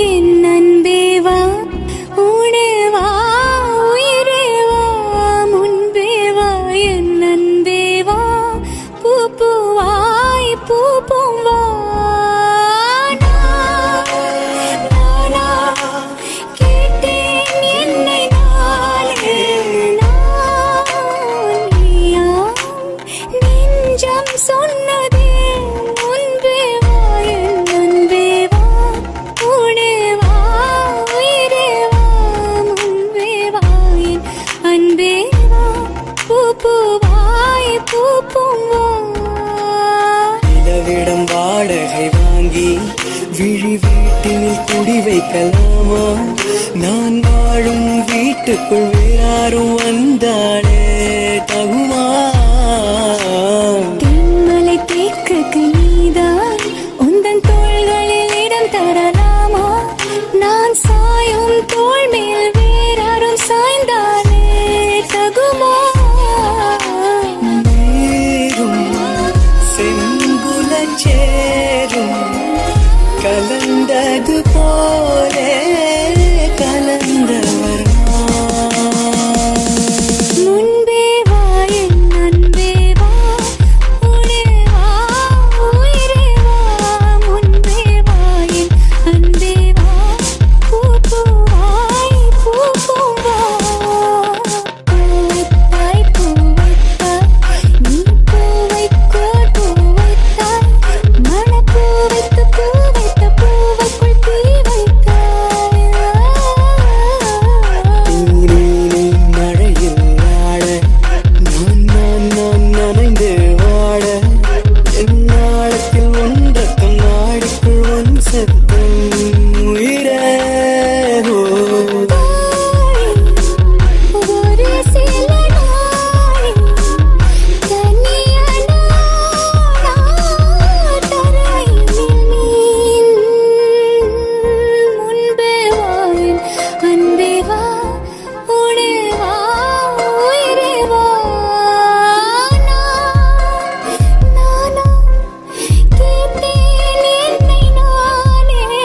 என் அன்பே வா உனே வா உயிரே வா முன்பே வா என் அன்பே வா பூ பூவாய் பூ பூவா சொன்னதே முன்பே வா என் அன்பே வா உனே வா உயிரே வா முன்பே வா என் அன்பே வா பூ பூவாய் பூ பூவா இடவிடம் வாடகை வாங்கி விழி வீட்டினில் குடி வைக்கலாமா நான் வாழும் வீட்டுக்குள் வேறாரும் வந்தாலே தகுமா நீதான் உந்தன் தோள்களில் இடம் தரலாமா நான் சாயும் தோள் மேல் வேறாரும் சாய்ந்தாலே தகுமா நீரும் செங்குல சேரும் கலந்தது போலே கலந்தவர் முன்பே வா என் அன்பே வா உனே வா உயிரே வா முன்பே வா என் அன்பே வா பூ பூவாய் பூ பூவா பூவைத்தாய் பூவைத்தாய் நீ பூவைக்கோர் பூவைத்தாய் மணப்பூ வைத்து பூ வைத்த பூவைக்குள் தீ வைத்தாய் மழையில் ஆட நான் நனைந்து வாட என் நாளத்தில் ஒன்றக்கம் நாடிக்குள் ஒன் சத்தம்